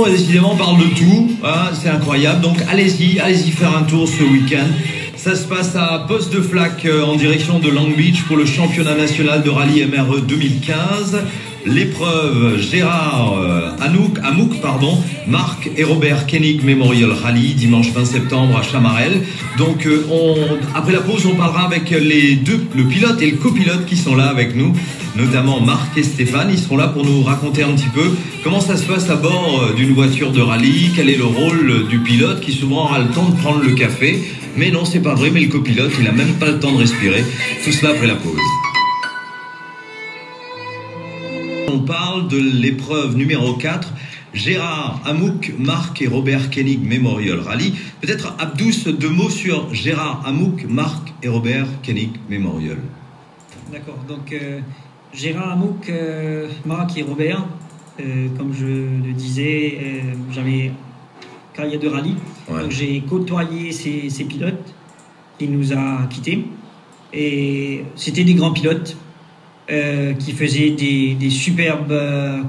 Décidément, on parle de tout, hein, c'est incroyable. Donc allez-y faire un tour ce week-end. Ça se passe à Poste de Flac en direction de Long Beach pour le championnat national de rallye MRE 2015. L'épreuve Gérard Amouk, Marc et Robert Koenig Memorial Rally, dimanche 20 septembre à Chamarel. Donc après la pause, on parlera avec les deux, le pilote et le copilote qui sont là avec nous, notamment Marc et Stéphane. Ils seront là pour nous raconter un petit peu comment ça se passe à bord d'une voiture de rallye, quel est le rôle du pilote qui souvent aura le temps de prendre le café. Mais non, c'est pas vrai, mais le copilote, il a même pas le temps de respirer. Tout cela après la pause. On parle de l'épreuve numéro 4, Gérard Amouk, Marc et Robert Koenig Memorial Rally. Peut-être Abdous, 2 mots sur Gérard Amouk, Marc et Robert Koenig Memorial. D'accord, donc Gérard Amouk, Marc et Robert, comme je le disais, j'avais carrière de rallye. Ouais. J'ai côtoyé ces pilotes. Il nous a quittés. Et c'était des grands pilotes qui faisaient des superbes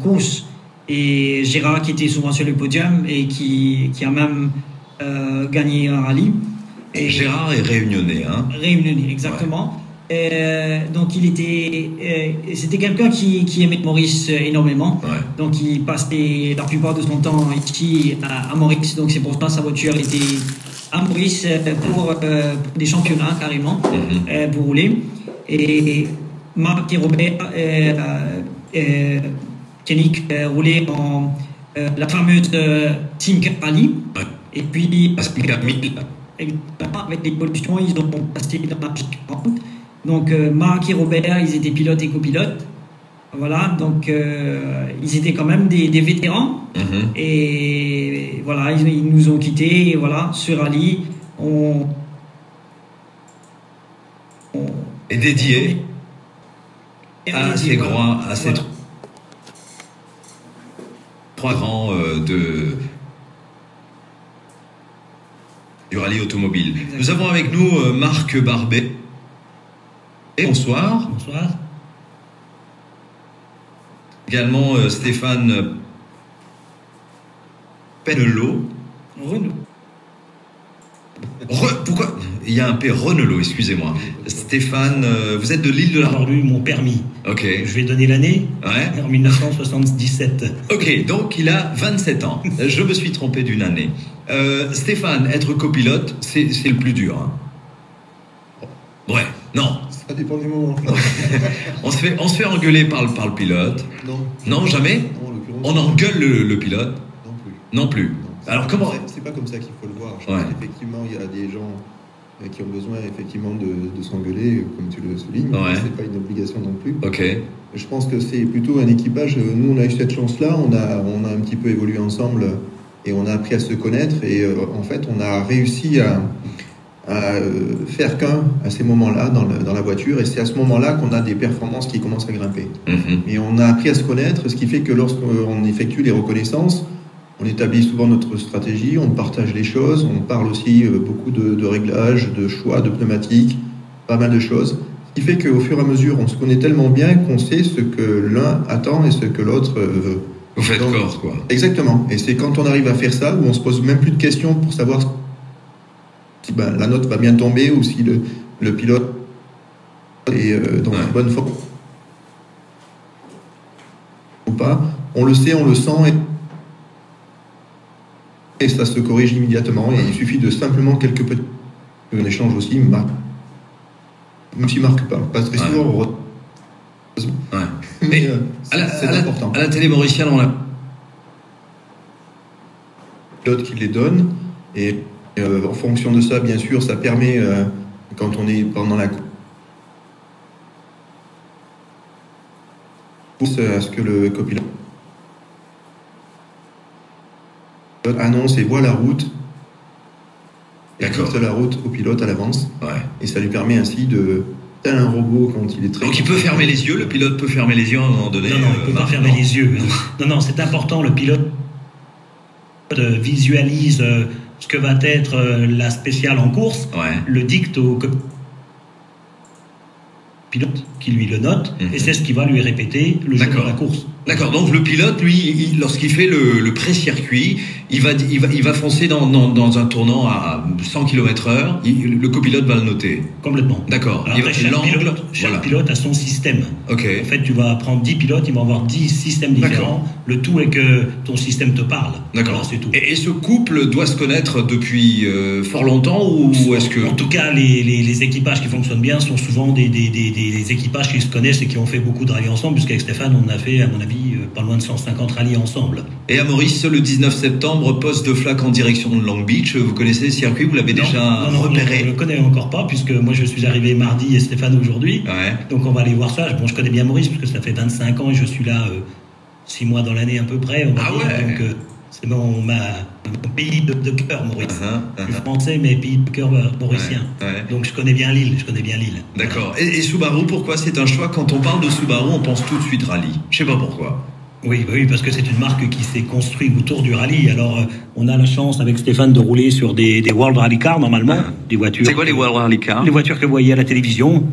courses. Et Gérard qui était souvent sur le podium et qui a même gagné un rallye. Et Gérard est réunionnais, hein? Réunionnais, exactement. Ouais. Donc c'était quelqu'un qui aimait Maurice énormément. Ouais. Donc il passait la plupart de son temps ici à Maurice. Donc c'est pour ça que sa voiture était à Maurice pour des championnats carrément, pour rouler. Et Marc et Robert Koenig roulaient en la fameuse Team Rally. Ouais. Et puis avec les pollutions, ils ont passé dans la G40. Donc Marc et Robert, ils étaient pilotes et copilotes. Voilà, donc ils étaient quand même des vétérans. Et voilà, ils nous ont quittés. Et voilà, sur rallye, on est dédié à ces grands, à ces trois grands du rallye automobile. Exactement. Nous avons avec nous Marc Barbet. Bonsoir. Bonsoir. Également Stéphane Penelot. Pourquoi il y a un P Renelot, excusez-moi. Stéphane, vous êtes de l'île de la... J'ai eu mon permis. Ok. Je vais donner l'année. Ouais. En 1977. Ok, donc il a 27 ans. Je me suis trompé d'une année. Stéphane, être copilote, c'est le plus dur. Hein. Ouais, non. Ça dépend du moment. on se fait engueuler par le pilote. Non. Non, jamais. Non, on engueule le pilote. Non plus. Non. Alors comment? C'est pas comme ça qu'il faut le voir. Je pense qu'effectivement, il y a des gens qui ont besoin effectivement de s'engueuler, comme tu le soulignes. Ouais. C'est pas une obligation non plus. Ok. Je pense que c'est plutôt un équipage. Nous, on a eu cette chance-là. On a un petit peu évolué ensemble et on a appris à se connaître. Et en fait, on a réussi à faire qu'un à ces moments-là dans la voiture, et c'est à ce moment-là qu'on a des performances qui commencent à grimper. Et on a appris à se connaître, ce qui fait que lorsqu'on effectue les reconnaissances, on établit souvent notre stratégie, on partage les choses, on parle aussi beaucoup de réglages, de choix, de pneumatiques, pas mal de choses, ce qui fait qu'au fur et à mesure, on se connaît tellement bien qu'on sait ce que l'un attend et ce que l'autre veut. Vous faites corps, quoi. Exactement, et c'est quand on arrive à faire ça, où on se pose même plus de questions pour savoir si la note va bien tomber ou si le pilote est dans une bonne forme ou pas. On le sait, on le sent et ça se corrige immédiatement. Et il suffit de simplement quelques petits... On échange aussi, même si Marc pas très souvent. Mais c'est important. À la télé mauricienne, on a pilote qui les donne et en fonction de ça, bien sûr, ça permet, quand on est pendant la course, à ce que le copilote annonce et voit la route. D'accord. La route au pilote à l'avance. Ouais. Et ça lui permet ainsi tel un robot quand il est très... Donc il peut fermer les yeux, le pilote peut fermer les yeux à un moment donné. Non, il ne peut pas fermer les yeux. Non, c'est important, le pilote visualise ce que va être la spéciale en course, le dicte au pilote qui lui le note, et c'est ce qui va lui répéter le jour de la course. D'accord, donc le pilote, lui, lorsqu'il fait le pré-circuit, il va foncer dans un tournant à 100 km/h, le copilote va le noter. Complètement. D'accord. Chaque pilote a son système. Okay. En fait, tu vas prendre 10 pilotes, ils vont avoir 10 systèmes différents. Le tout est que ton système te parle. D'accord. Voilà, c'est tout. Et ce couple doit se connaître depuis fort longtemps ou est-ce que... En tout cas, les équipages qui fonctionnent bien sont souvent des équipages qui se connaissent et qui ont fait beaucoup de rallyes ensemble, puisqu'avec Stéphane, on a fait, à mon avis, pas loin de 150 rallyes ensemble. Et à Maurice, le 19 septembre, poste de flaque en direction de Long Beach. Vous connaissez le circuit? Vous l'avez déjà repéré? Je ne le connais encore pas, puisque moi je suis arrivé mardi et Stéphane aujourd'hui. Ouais. Donc on va aller voir ça. Bon, je connais bien Maurice, parce que ça fait 25 ans et je suis là 6 mois dans l'année à peu près. On va dire. Ouais. Donc c'est mon pays de cœur, Maurice. Je suis français, mais pays de cœur mauricien. Ouais. Donc je connais bien l'île. D'accord. Et Subaru, pourquoi c'est un choix? Quand on parle de Subaru, on pense tout de suite rallye. Je sais pas pourquoi. Oui, parce que c'est une marque qui s'est construite autour du rallye. Alors, on a la chance avec Stéphane de rouler sur des World Rally Cars normalement, des voitures. C'est quoi les World Rally Cars? Les voitures que vous voyez à la télévision,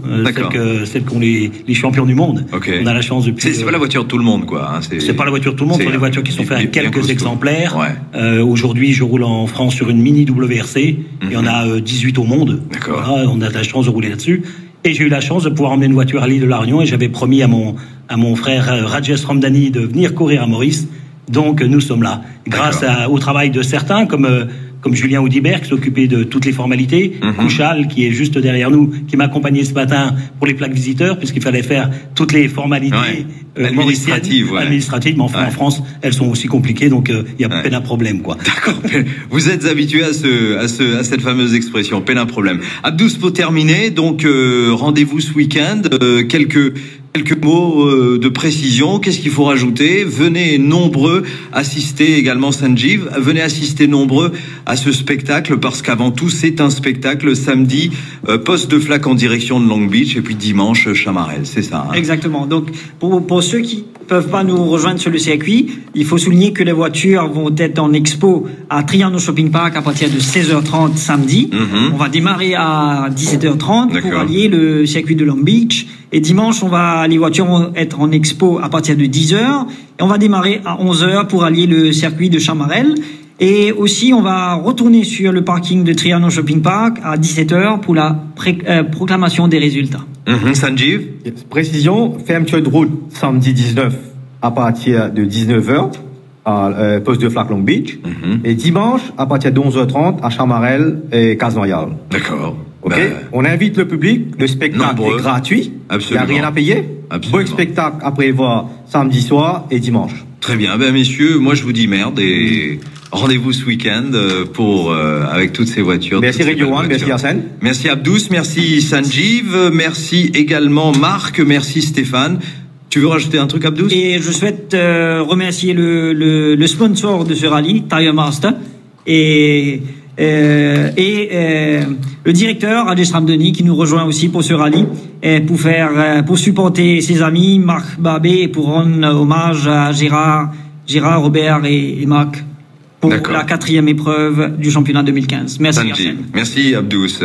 celles qu'ont les champions du monde. Okay. On a la chance depuis. C'est pas la voiture de tout le monde, quoi. Hein, c'est pas la voiture de tout le monde, c'est des voitures qui sont faites à quelques exemplaires. Ouais. Aujourd'hui, je roule en France sur une mini WRC. Il y en a 18 au monde. D'accord. Voilà, on a de la chance de rouler là-dessus. Et j'ai eu la chance de pouvoir emmener une voiture à l'île de la Réunion et j'avais promis à mon frère Rajesh Ramdani de venir courir à Maurice. Donc nous sommes là. Grâce au travail de certains comme Julien Audibert qui s'occupait de toutes les formalités, Kouchal qui est juste derrière nous, qui m'a accompagné ce matin pour les plaques visiteurs puisqu'il fallait faire toutes les formalités administratives. Mais enfin en France, elles sont aussi compliquées donc il y a peine à problème quoi. D'accord. Vous êtes habitué à cette fameuse expression, peine à problème. Abdous, pour terminer, donc rendez-vous ce week-end, quelques mots de précision. Qu'est-ce qu'il faut rajouter? Venez nombreux assister également Sanjeev. Venez assister nombreux à ce spectacle parce qu'avant tout c'est un spectacle. Samedi, poste de flaque en direction de Long Beach et puis dimanche Chamarel. C'est ça. Hein? Exactement. Donc pour ceux qui peuvent pas nous rejoindre sur le circuit, il faut souligner que les voitures vont être en expo à Trianon Shopping Park à partir de 16h30 samedi. On va démarrer à 17h30 pour allier le circuit de Long Beach. Et dimanche, les voitures vont être en expo à partir de 10h. Et on va démarrer à 11h pour allier le circuit de Chamarel. Et aussi, on va retourner sur le parking de Trianon Shopping Park à 17h pour la proclamation des résultats. Sanjeev? Précision, fermeture de route samedi 19 à partir de 19h à poste de flaque Long Beach. Et dimanche à partir de 11h30 à Chamarel et Casnoyal. D'accord. Ok, on invite le public, le spectacle est gratuit, il n'y a rien à payer. Beau spectacle à prévoir samedi soir et dimanche. Très bien, messieurs, moi je vous dis merde et rendez-vous ce week-end avec toutes ces voitures. Merci Radio One, merci Arsène. Merci Abdous, merci Sanjeev, merci également Marc, merci Stéphane. Tu veux rajouter un truc, Abdous? Et je souhaite remercier le sponsor de ce rallye, Tire Master, et le directeur Rajesh Ramdani qui nous rejoint aussi pour ce rallye pour supporter ses amis Marc Babé et pour rendre hommage à Gérard, Robert et Marc pour la 4e épreuve du championnat 2015. Merci. Merci Abdous.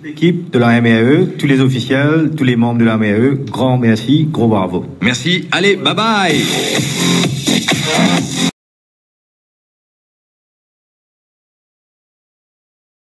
L'équipe de la MEAE, tous les officiels, tous les membres de la MEAE, grand merci, gros bravo. Merci. Allez, bye bye.